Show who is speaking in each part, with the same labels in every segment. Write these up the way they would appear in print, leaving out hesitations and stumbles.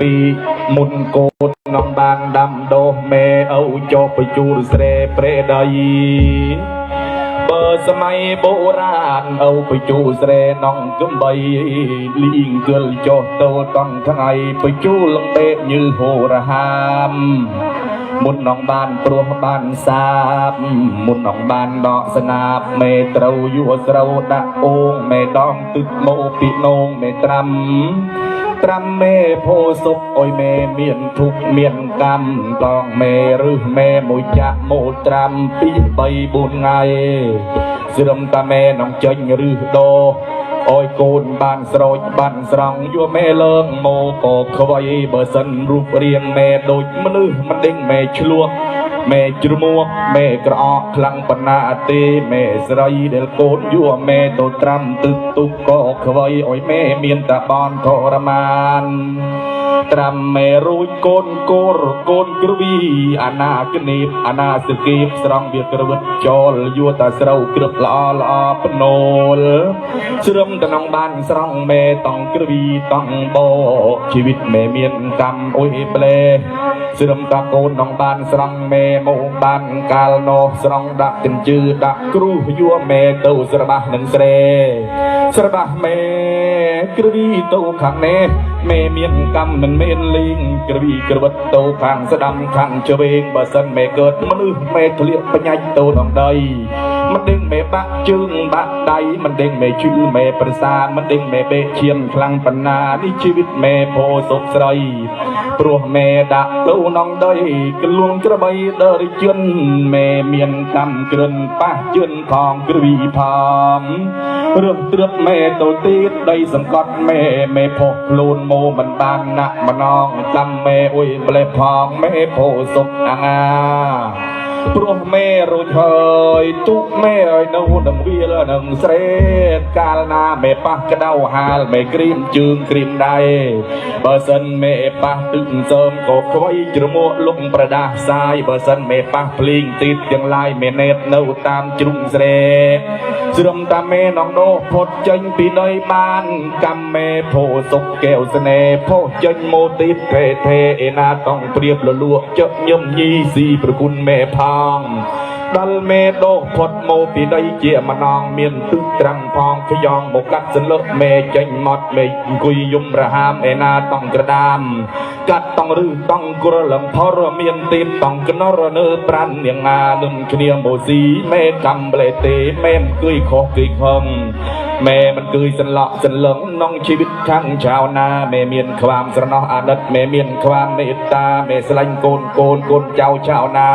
Speaker 1: ពីមុនកូននំបានដាំដុះមេអូចុះបញ្ជូរស្រែព្រែដីបើសម័យបុរាណអូបញ្ជូរស្រែនងកំបីលីងគល់ចុះតូលតង់ថ្ងៃបញ្ជូរលំពេកញើហូរហាមមុននងបានព្រោះបានសាបមុននងបានដកស្នាបមេត្រូវយួរស្រូវដាក់អូងមេដងទឹកមកពីនងមេត្រាំមេភោសុខអុយមេមានទុកមានកម្មតងមេរឹសមេមួយចាក់ម៉ូត្រាំពី3 4ថ្ងៃស្រឹមតាមេនងចេញរឹសដោអយកូនបានស្រោចបានស្រង់យកមេលើងមកក៏ខ្វៃបើសិនរូបរាងមេដូចមនុស្សមិនដេញមេឆ្លោះមេជ្រមួកមេក្រអកខ្លាំងបណ្ណាទេមេស្រីដែលកូនយួរមេទៅត្រាំទឹកទុកក៏ខ្វៃអុយមេមានតាបនធរមានត្រាំមេរួចកូនកូនក្រវីអាណាគនីបអាណាសគីបស្រង់វាក្រវិតចោលយួរតាស្រូវក្រឹបល្អភ្នោលជ្រឹមតំណបានស្រង់មេតង់ក្រវីតង់បោជីវិតមេមានកម្មអុយប្លេជ្រឹមតាកូននងបានស្រង់មេមកបានកាលនោះស្រង់ដាក់ចិញ្ជឺដាក់គ្រូយួរមេទៅស្របាស់នឹងស្រែស្របាស់មេក្រវីទៅខាងនេះមេមានកម្មមិនមានលីងក្រវីក្រវិតទៅខាងស្ដាំខាងឆ្វេងបើសិនមេកើតមនុស្សមេធ្លាក់បញ្ញាច់ទៅក្នុងដីមិនដេញមេបាក់ជើងបាក់ដៃមិនដេញមេជឿមេប្រសាមិនដេញមេបេឈាមខ្លាំងបណ្ណានេះជីវិតមេភោសុខស្រីព្រោះមេដាក់ទៅក្នុងដីក្លួងក្របីដល់ជន់មេមានកម្មគ្រិនប៉ះជន់ផងក្រវីផងរឹបត្រឹបមេទៅទៀតដីសង្កត់មេផុសខ្លួនមោមិនបានណាក់ម្នងកម្មមេអុយម្លេះផងមេភោសុខអាងាព្រោះមេរួចហើយទុកមេឲ្យនៅនឹងវាលនឹងស្រែកាលណាមេប៉ះក្តៅហាលមេក្រៀមជើងក្រៀមដៃបើសិនមេប៉ះទឹកសើមក៏ខ្វៃជ្រមួកលុកប្រដាសាយបើសិនមេប៉ះភ្លីងទីតទាំងឡាយមេណេតនៅតាមជ្រុងស្រែជ្រឹមតាមេនងដោផុតចេញពីដីបានកម្មមេភោសុខកែវស្នេហ៍ផុសចេញមកទីតថេឯណាต้องព្រៀបលលក់ចឹកញឹមញីស៊ីប្រគុណមេផងដល់មេដោផុតមកពីដីជាម្ដងមានទឹកត្រាំផងខ្យងមកកាត់សន្លឹកមេចេញមកមេអង្គុយយំរហាមឯណាต้องក្រដាមកាត់ต้องរឺต้องក្រលំផរមានទីតต้องកណរនៅប្រាន់នាងអានឹងគ្នាមកស៊ីមេកំប្លេទេមេអង្គុយខុសគិខំមេមិនគួយសន្លក់សន្លឹងក្នុងជីវិតខាងចៅណាមេមានความស្រណោះអាណិតមេមានความមេត្តាមេស្រឡាញ់កូនចៅចៅណា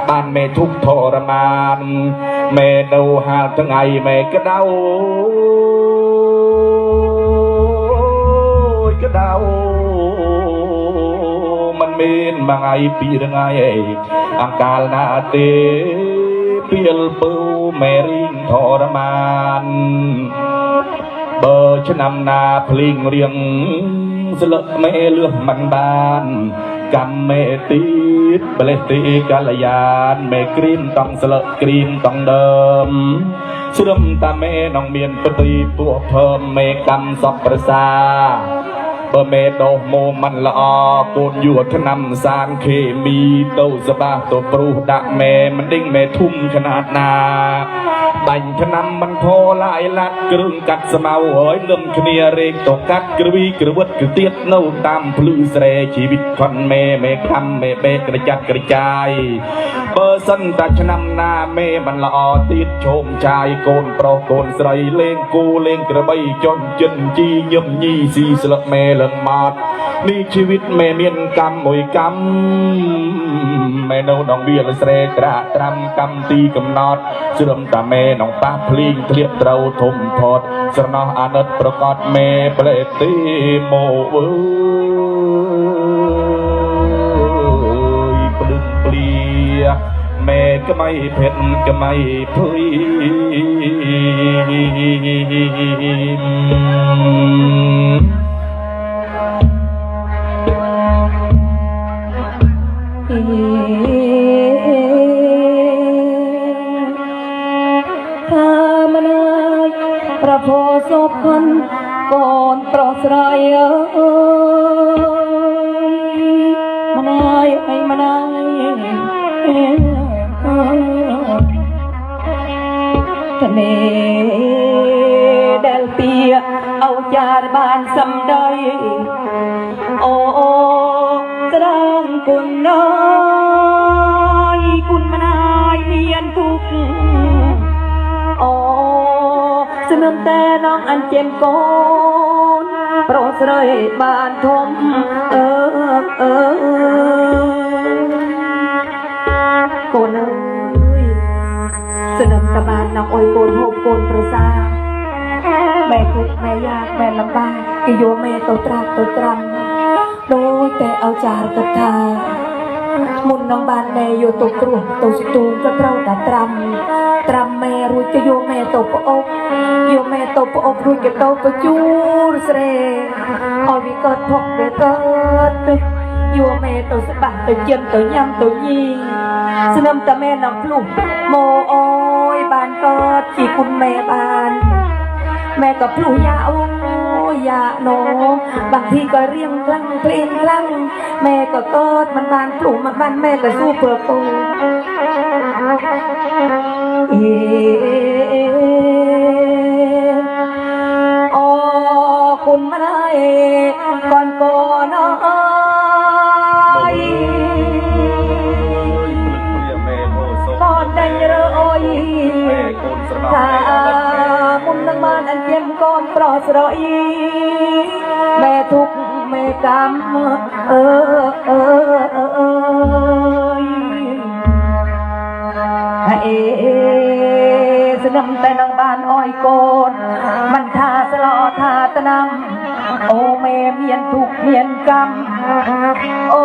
Speaker 1: បានមេទុកធរមានមេនៅហាលថ្ងៃមេក្តៅมันមានមួយថ្ងៃពីរថ្ងៃអង្កាលណាទេពីលពៅមេរីងធរមានបើឆ្នាំណាភ្លីងរៀងស្លឹកមេលឺមិនបានកម្មមេទីបលេទីកល្យានមេក្រៀមต้องស្លឹកក្រៀមต้องដើមជ្រឹមតាមេនងមានពទីពួកភើមមេកម្មសពប្រសាបើមេដោះម៉ូមិនល្អកូនយួរឆ្នាំសានខេមីទៅសបាទៅព្រុសដាក់មេមិនដេញមេធុំขนาดណាបាញ់ឆ្នាំមិនធរឡាយឡាត់គ្រឿងកាត់ស្មៅហើយលឹមគ្នារែកទៅកាត់ក្រវីក្រវិតគឺទៀតនៅតាមភ្លឺស្រែជីវិតខនមេខំមេបេក្រចាត់ក្រចាយបើសិនតែឆ្នាំណាមេមិនល្អទៀតជោមចាយកូនប្រុសកូនស្រីលេងគូលេងក្របីចន់ចិនជីញឹមញីស៊ីស្លឹកមេលឹងម៉ត់នេះជីវិតមេមានកម្មមួយកម្មមេនៅដងវាលស្រែត្រាក់ត្រាំកម្មទីកំណត់ជ្រឹមតាមេនងប៉ះភ្លីងធ្លាក់ត្រូវធំផតស្រណោះអាណិតប្រកបមេប្រេទីមកអើយព្រឹងព្រាមេក្មៃភេទក្មៃភុយប្រពោសុខកូនប្រុសស្រី
Speaker 2: បានសំដីអូត្រង់គុណណយគុណមិនអាយមានទុកអូស្នឹមតែน้องអញ្ចឹមកូនប្រុសស្រីបានធំកូនអើយស្នឹមតែបានน้องអុយកូនហូបកូនប្រសាម៉ែទុកម៉ែយากម៉ែលំបាកគេយកម៉ែទៅត្រាស់ទៅត្រាំដោយតែเอาចារកថាមុននឹងបានម៉ែយកទៅគ្រោះទៅស្ទូងក៏ត្រូវតែត្រាំម៉ែរួចក៏យកម៉ែទៅប្អប់យកម៉ែទៅប្អប់រួចក៏ទៅបញ្ជូរស្រែឲ្យវាកើតផុកវាកើតយកម៉ែទៅស្បាក់ទៅចិនទៅញ៉ាំទៅញីស្នឹមតែម៉ែនឹងភ្លុះម៉ូអូយបានកើតជាគុណម៉ែបានแม่ก็พลุยาโอ้ยาโนบางทีก็เรียงคลั่งเพลงคลั่งแม่ก็เกิดมันบานพลุมันบานแม่ก็สู้เพื่อปูโอ้คุณมาได้ก่อนน้อยก่อนได้เรอโอ้ยถ้ามุนนังมันอันเยี่ยมก้อนปลอดสรอยแม่ทุกแม่กำสนำแต่นางบ้านอ้อยโกนมันทาสลอทาตะนำโอแม่เมียนทุกเมียนกำโอ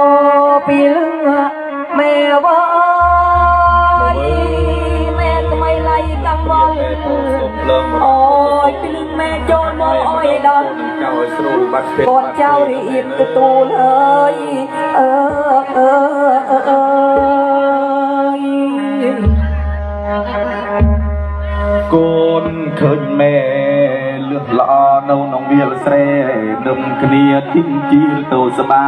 Speaker 2: ปีเลือแม่ว่าแม่ก็ไม่ไล่กังวลโอ้ยปีลึงแม่โจนโมอ้อยดอนกอดเจ้ารีบกระตูเลย
Speaker 1: កូនឃើញម៉ែលឿនល្អនៅក្នុងវាលស្រែនឹមគ្នាទីងជីទៅសបា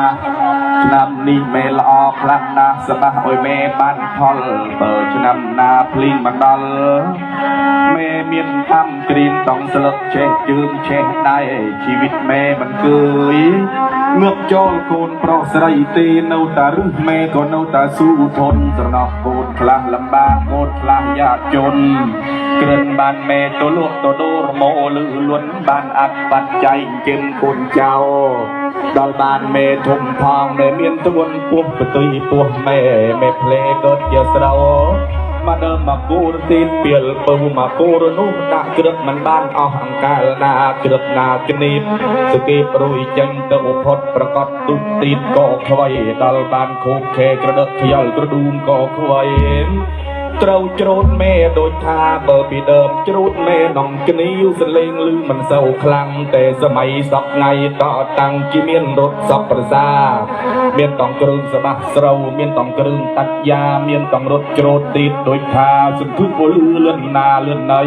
Speaker 1: ឆ្នាំនេះម៉ែល្អខ្លាំងណាស់សបាឲ្យម៉ែបានផលបើឆ្នាំណាភ្លៀងមកដល់ម៉ែមានកម្មគ្រៀងតង់ស្លឹកចេះជើងចេះដៃជីវិតម៉ែមិនគឺងើបចូលកូនប្រុសស្រីទេនៅតែរឹសម៉ែក៏នៅតែស៊ូធន់ស្រណោះកូនខ្លះលំបាកកូនខ្លះយากจนគ្រិនបានម៉ែទៅលក់ទៅដូរម៉ូលឺលួនបានអត់បាត់ចៃជិនកូនចៅដល់បានម៉ែធំផងម៉ែមានទួនពោះបទុយពោះម៉ែភ្លេកើតជាស្រោមកដើមមកគូរទីនពីលពៅមកគូរនោះដាក់ក្រឹកមិនបានអស់អង្កាលណាក្រឹកណាជ្នីបសគេប្រួយចេញទៅផុតប្រកបទុទីនក៏ខ្វៃដល់បានខូបខែក្រដឹកខ្យល់ក្រឌូមក៏ខ្វៃត្រូវច្រូតម៉ែដូចថាបើពីដើមច្រូតម៉ែនំគនីសលេងលឺមិនសូវខ្លាំងតែសម័យសពថ្ងៃតតាំងជាមានរត់សពប្រសាមានតង់គ្រឿងសបាស់ស្រូវមានតង់គ្រឿងតាច់យ៉ាមានតង់រត់ច្រូតទីតដូចថាសន្ធឹកពលឺលឿនណាលឿនណៃ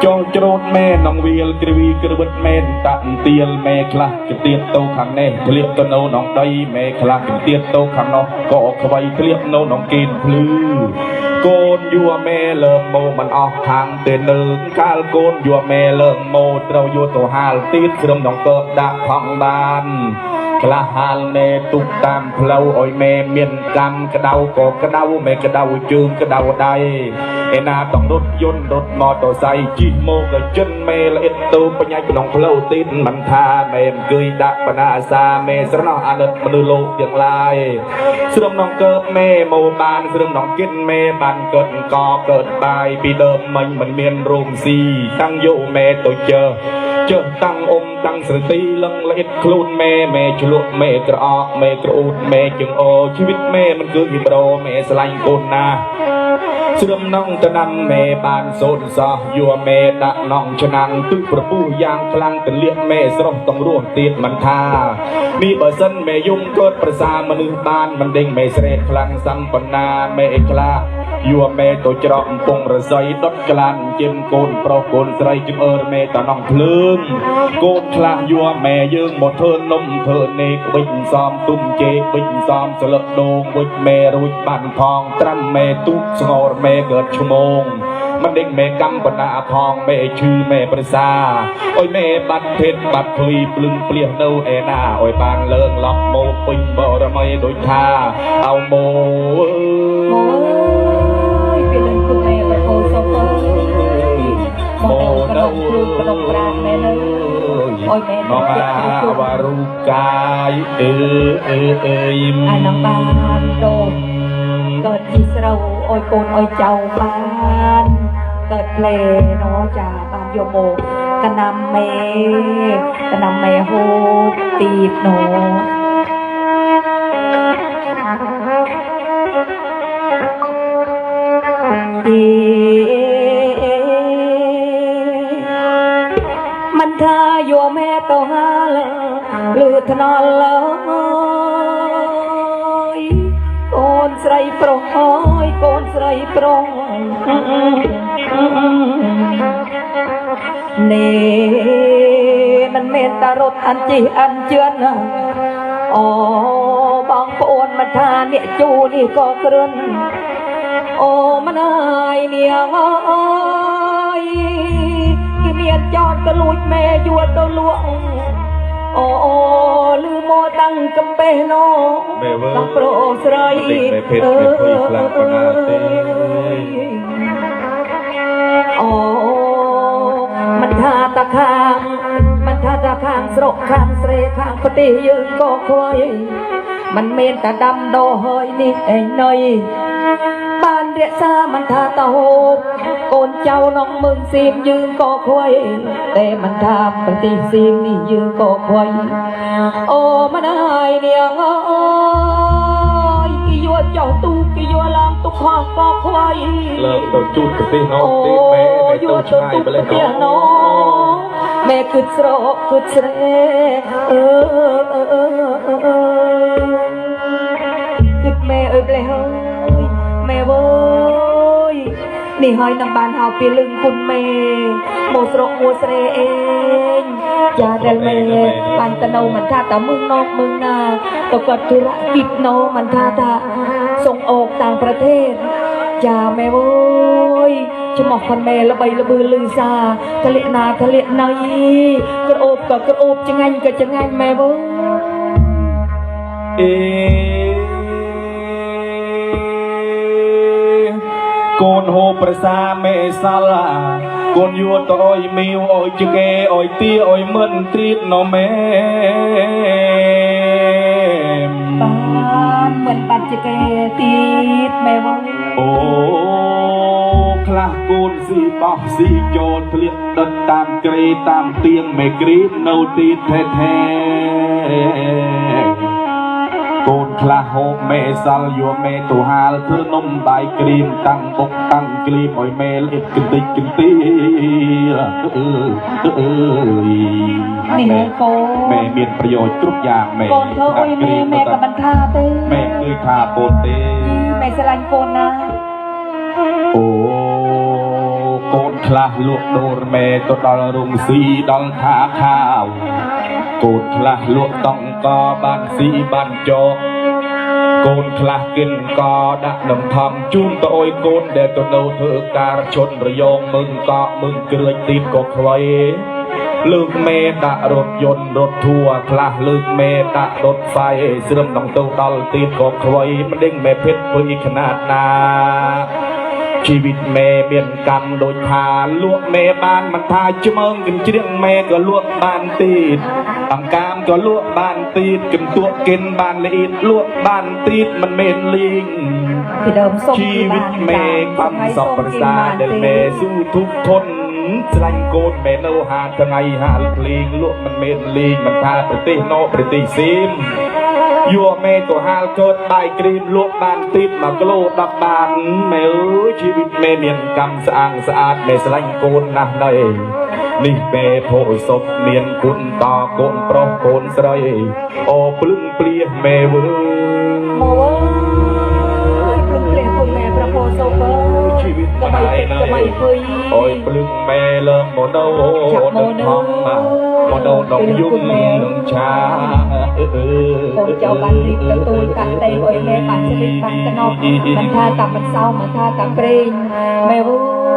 Speaker 1: ចង់ច្រូតម៉ែនំវាលគ្រីវីក្រវិតម៉ែតាក់ទៀលម៉ែខ្លះទៅទៀតទៅខាងនេះធ្លាក់ទៅនៅក្នុងដីម៉ែខ្លះទៅទៀតទៅខាងនោះក៏ខ្វៃធ្លាក់នៅក្នុងគីនភ្លឺកូនយួរម៉ែលើមោមិនអស់ខាងទេនៅកាលកូនយួរម៉ែលើមោត្រូវយួរទៅហាលទីតក្រុមដងកើតដាក់ផងបានខ្លះហាលម៉ែទុកតាមផ្លូវឲ្យម៉ែមានកម្មក្តៅក៏ក្តៅម៉ែក្តៅជើងក្តៅដៃឯណាต้องរត់យន្តរត់ម៉ូតូស័យជិះមកក៏ចិនម៉ែល្អិតទៅបញ្ញាក្នុងផ្លូវទីតមិនថាម៉ែអង្គុយដាក់បណ្ណាអាសាម៉ែស្រណោះអាណិតមនុស្សលោកទាំងឡាយស្រំដងកើតម៉ែមកបានស្រំដងគិតម៉ែបានកើតកកើតបាយពីដើមមិញមិនមានរោមស៊ីតាំងយកម៉ែទៅជើតាំងអ៊ំតាំងស្រទីលឹងល្អិតខ្លួនម៉ែឆ្លក់ម៉ែក្រអកម៉ែក្រអ៊ូតម៉ែជើងអូជីវិតម៉ែមិនគឺពីប្រូម៉ែស្រឡាញ់កូនណាស្រំនងតណាំម៉ែបានសូនសោះយួរម៉ែដាក់នងឆ្នាំងទឹកប្រពុះយ៉ាងខ្លាំងទលៀកម៉ែស្រស់ต้องរស់ទៀតមិនថានេះបើសិនម៉ែយំកើតប្រសាមនុស្សបានមិនដេញម៉ែស្រែខ្លាំងសំបណ្ណាម៉ែឯខ្លះយួរម៉ែទៅច្រកកំពង់រស័យដុតក្លានជិមកូនប្រុសកូនស្រីជឹងអើម៉ែតនងភ្លើងកូនខ្លះយួរម៉ែយើងមកធ្វើនំធ្វើនេកវិចសំទុំជេវិចសំស្លឹកដូងវិចម៉ែរួចបានផងត្រាំម៉ែទូកស្ងោរម៉ែកើតឈ្មោង มันเด้งแม่กำปนาพองแม่ชื่อแม่ประสาโอ้ยแม่บัดเพชรบัดพลีปลึงเปลี่ยนเนาเอนาโอ้ยบานเลิงล็อกโมปิงบ่ระไม่โดยท่าเอาโม
Speaker 2: โอ้ยเป็นเรื่องคุณแม่ประโคสมโมเดลกระดงกระดงรางแม่เลยโอ้ยแม่
Speaker 1: น้องอาวารุกาย
Speaker 2: น้องบ้านโดนเกิดที่เราโอ้ยโกนโอ้ยเจ้าบ้านเกิดเลเนาะจ่าบ้านโยโมกระนำแม่โฮตีดโนมันท่าโยแม่โตหาเลยหรือทนอนเลยโกนใส่โปรยโกนใส่โปรยเนมันเมตตารถอันจีอันเจือนอ๋อบางโอนมันท่าเนี่ยจูนี่ก็กระนโอ้มันอายเนี่ยเอ้ยกิเมียนจอดกระลุยแม่ยัวตัวลวงโอ้ลืมโมตั้งกำเปโนต้องโปรสไรโอ้มันท่าตะคางสระคางเสรคางปฏิยืนก็คอยมันเมนแต่ดำโดเฮยนี่ไอ้หน่อยบ้านเรียซามันท่าตะโหบโกนเจ้าน้องมึงซีมยืนก็คอยแต่มันทำปฏิซีมนี่ยืนก็คอยโอ้มันอายเนี่ยโอ้ยกิยัวเจ้าตู้กิยัวลามตุกข้อก็คอย
Speaker 1: เลิกตัวจุดกับตีน้องตีแม่ตัวชายไปเลยน้อง
Speaker 2: แม่กึดโสกึดเสรกึดแม่เอ้ยเปล่าแม่เว้ยนี่หอยนำบานหาวปีลึงคุณแม่โมสระโมเสรเองอย่าเดลแม่ปันตะโนมันท่าตะมึงนอกมึงนาตกกธุรกิจโนมันท่าตาส่งออกต่างประเทศอย่าแม่เว้ยจะหมอกคนแม่ละใบละบือลือซาทะเลนาทะเลในกระโอบกับกระโอบจะไงก็จะไงแม่เว้
Speaker 1: ยโกนโฮประสาเมซาลาโกนยัวตอยมิวโอยจเกโอยตีโอยมันตรีดนอแม่
Speaker 2: บ้านเหมือนปัจจเกตีดแม่ว่า
Speaker 1: โอ้คลาโกนสีปอกสีโจนเปลี่ยนดันตามเกรตามเตียงไม่กรีดเนาตีแท้แท้โกนคลาโฮเมซัลยัวเมตุฮาลเธอนมใบอกรีมตั้งบกตั้งกรีมโอยเมลอิดกันติกันตี
Speaker 2: นี่โก
Speaker 1: แม่มีประโยชน์ทุกอย่างแม่
Speaker 2: โกนเธอโอยแม่กับบรรทาเต้
Speaker 1: แม่คือคาโกนเต้
Speaker 2: แม่สลันโกนนะ
Speaker 1: โอ้โกนคลาลวกโดนแม่ตัวดอลรุงสีดอลขาข้าวโกนคลาลวกต้องกอบานสีบานโจโกนคลากินกอดักนำทำจุนตัวโอยโกนเด็กตัวโนเธอการชนระยองมึงก็มึงเกลือตีนก็คลอยลึกเมตะรถยนต์รถทัวร์คลาลึกเมตะรถไฟเสื่อมต้องตัวดอลตีนก็คลอยมันเด้งแม่เพชรปุยขนาดนาชีวิตแม่เบียนกรรมโดยทาลวกแม่บ้านมันทาจะมองกันเชียงแม่ก็ลวกบ้านตีดต่างกามก็ลวกบ้านตีดกันตัวเกินบ้านละเอียดลวกบ้านตีดมันเมนลิงชีวิตแม่ความสอบประสาเดลแม่สู้ทุกทนสลังโกนแม่เนาหาทางไงหาลิงลวกมันเมนลิงมันทาปฏิโนปฏิซิมยัวแม่ตัวฮาลเกิดใบกรีมลวกบานติดมากโลดับบานแม่ชีวิตแม่เมียนกำสะอาดสะอาดแม่สลังโกนนะได้นี่แม่โพศพเมียนคุณต่อโกนปลอกโกนใส่โอปลึงเปลี่ยนแม่เวอ
Speaker 2: โอ้ยปลึงเปลี่ยนคุณแม่ประโพศพ
Speaker 1: ชีวิตมาได้เลยโอ้ยปลึงแม่เริ่มโมโนโดนท้องมาโมโนน้องยุ่งน้องชา
Speaker 2: คนเจ้าบันริบประตูกันเตยโอยแม่ปันสลิดปันกระนอกมันท่าตับมันเศร้ามันท่าตับเปรงแม่วุ้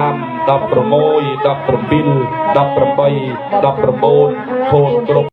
Speaker 1: 15 16 17 18 19 ខូនគ្រប់